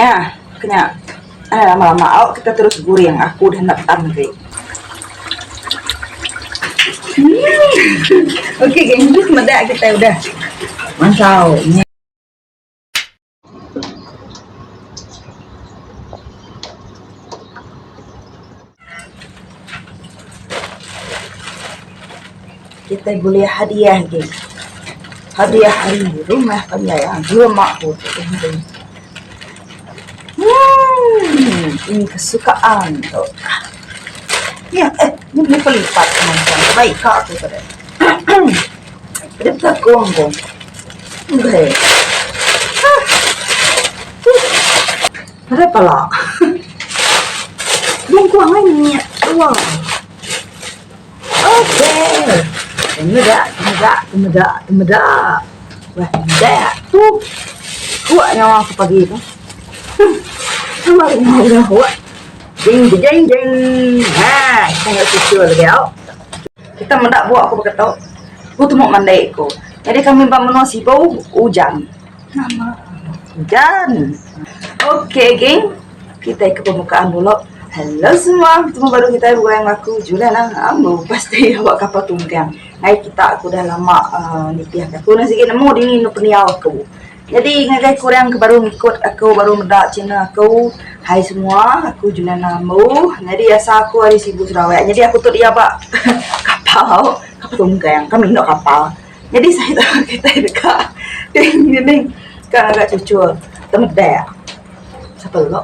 Ya, kena lama-lama awak kita terus goreng. Aku udah nak tangkrik. Oke, geng, ini semedak kita udah mantau. Kita boleh hadiah, geng. Hadiah hari rumah penyayangan belum aku. Ini kesukaan tuh. Ya, ini pelipat teman-teman. Baik kak aku tadi. Dia tak kuang. Enggak. Ada pala. Belum kuang ini. Wow. Oke. Temedak. Wah, temedak. Tuh. Kuatnya aku pagi itu. Sama udah kuat. Jeng. Ha, kita nggak cuci lagi ya. Kita mendak buat aku berkata, aku tuh mau mandai ko. Jadi kami bangun si bau hujan. Nama hujan. Oke, geng. Kita ke pembukaan dulu. Halo semua, ketemu baru kita buat yang aku Juliana Ambo pasti awak kapal tunggang. Hai kita aku dah lama ni pihak aku nasi nemu dini nu peniau aku. Jadi ngagai kurang ke baru ngikut aku baru mendak channel aku. Hai semua, aku Juliana Ambo. Jadi asa aku hari sibuk Surabaya. Jadi aku tuh dia pak kapal tunggang. Kami nak kapal. Jadi saya tahu kita dekat ding kan agak cucu temedek. Siapa lo?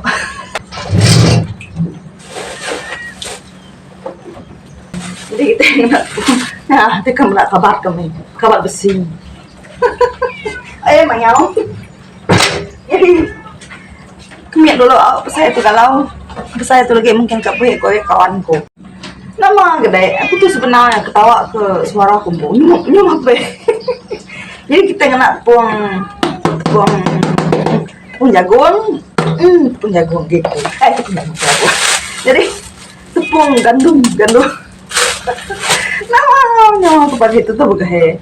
Jadi kita nak kita nak kabar kami, kabar besi. Mayau. Jadi kami dulu saya tu kalau saya tu lagi mungkin kayak kawanku. Nama gede, aku tuh sebenarnya ketawa ke suara kumpul, nyum apa? Jadi kita kena tepung jagung gitu. Tepung jagung. Jadi tepung gandum. Nama kepada itu tuh begahe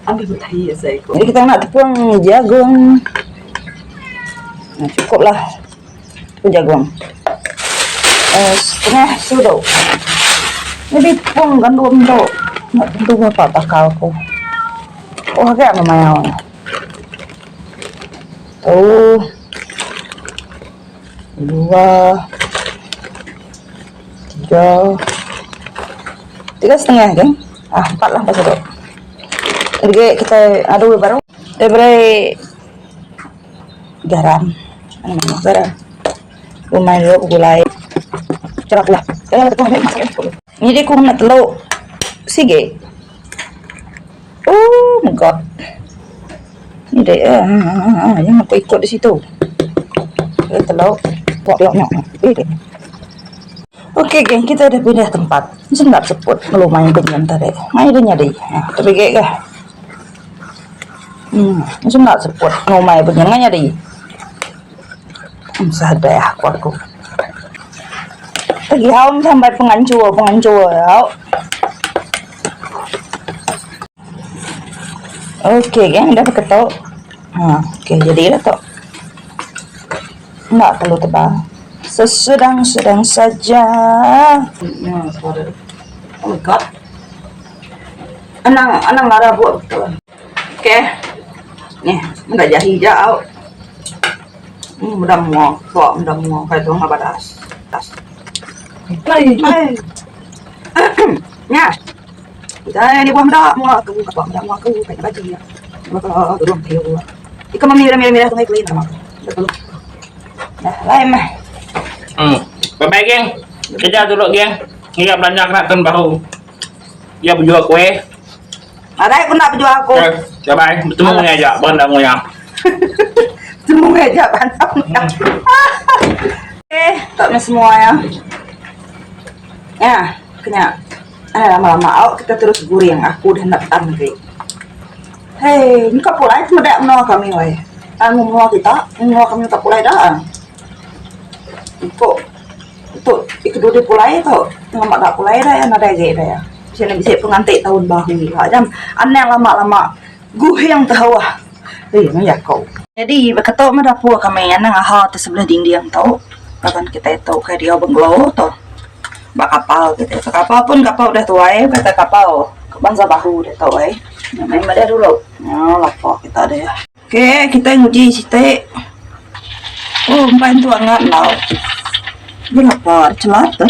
ambil bertahi ya saya. Jadi kita nak tepung jagung. Nah, cukup lah tepung jagung. Setengah sudah. Jadi tepung gandum tuh nak tentu apa takalku. Oh kayak lumayan. Oh, 2, 3,5 kan? 4 lah pas itu. Jadi kita aduk baru. Diberi garam. Garam. Lumayan dulu gulai. Cerak lah. Jadi aku nak telur sige. Oh my god. Ini deh. Yang aku ikut di situ. Telur. Pokoknya. Oke, geng, kita udah pindah tempat. Senggap seput, lumayan kenyang tadi. Mainnya deh. Nah, tapi kayak senggap seput, lumayan kenyangnya deh. Sadar ya, aku. Lagi haum sampai pengancur ya. Oke, geng, udah ketok. Oke, jadi udah tok. Enggak perlu tebal. Sedang saja. Oh my god. Anang lara buat betul. Oke. Nih, udah jadi hijau. Udah mau kayak tuh nggak batas. Tas. Hai. Nya. Kita ini buah mau aku kayak baju ya. Mau turun dia. Ikan mirip-mirip tuh kayak clean sama. Betul. Nah, lain mah. Bye-bye geng. Kita dulu geng. Nggak belanja keraton baru. Ya berjual kue. Ada aku nak berjual aku. Bye-bye. Bertemu aja, banda ngoyak. Bertemu aja, banda ngoyak. Taknya semua ya. Ya, kena lama-lama awak kita terus goreng. Aku udah nak tangkrik. Hei, ini kapulai cuma ada menolak kami weh. Menolak kami kapulai dah. Kok itu dua pulai tu nggak tak pulai dah ya nada gaya dah ya sini bisa pengantin tahun baru lah jam aneh lama-lama gue yang tahu ah ya kau Jadi berketok mah dapur kami yang ngahal di sebelah dinding tau. Bahkan kita itu kayak dia benglo tuh. Bak kapal gitu. Kapal pun kapal udah tua ya, kata kapal bangsa bahu udah tau ya. Main ada dulu. Nah, lapor kita deh. Oke, kita nguji site. Oh, main tuh angat lau. Ini lapor celat tuh.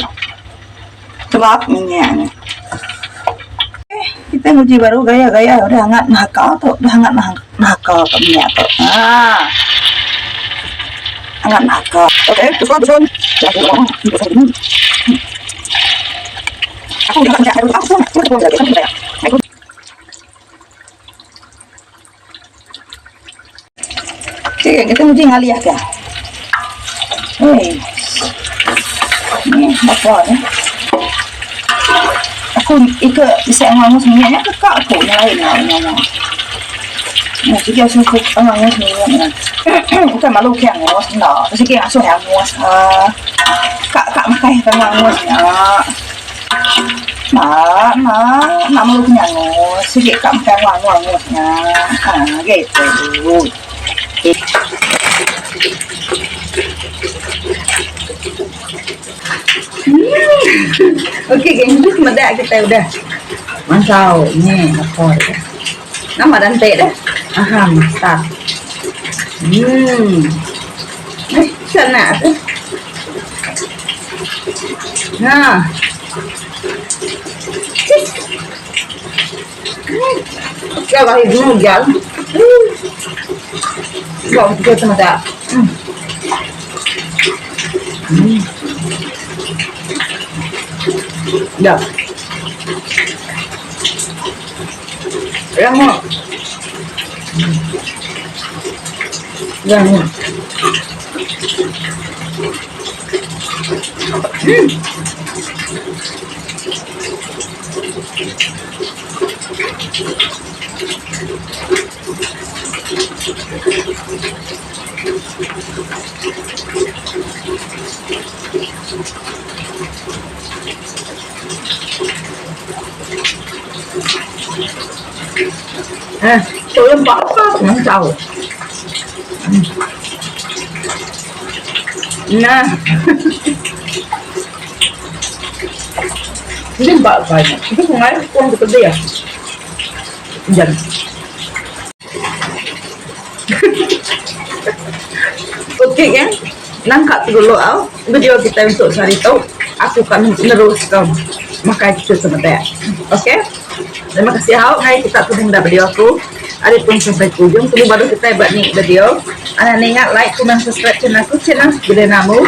Celat minyak. Kita nguji baru gaya-gaya udah hangat nakal tuh, udah hangat nakal minyak tuh. Nah, hangat nakal. Oke, terus. Aku udah kerja, aku udah. Oke, kita nguji ngali ya kan. Ini apa ya? Aku ikut bisa ngomong semuanya kakak aku nyalain ngomong. Nah, jadi aku ngomong semuanya. Bukan malu kian ngomong sendal. Terus kian asuh yang ngomong kak makai ngomong ya. Nah, malu kian ngomong. Sedikit kak makai ngomongnya. Gitu. Oke, geng, itu meda kita udah mantau nih lapor ya. Nama dan teh dah. Aha, mantap. Sana tuh. Nah. Kalau ibu jalan. Gak kita meda. Ya. Yang mau. Yang mau. Tôi em bỏ có ngắn đầu nè ini mbak banyak itu kemarin uang gede ya dan oke kan nangkap dulu video kita untuk cari tahu aku akan meneruskan maka itu sebentar oke. Terima kasih hai kita tunggu video aku ada pun sampai ujung tunggu baru kita buat nih video anda ingat like comment subscribe channelku channel Gede Namu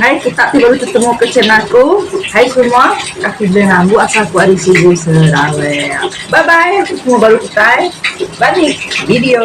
hai kita baru ketemu ke channelku hai semua aku Gede Namu asal aku ada sibuk serawe bye bye semua baru kita balik video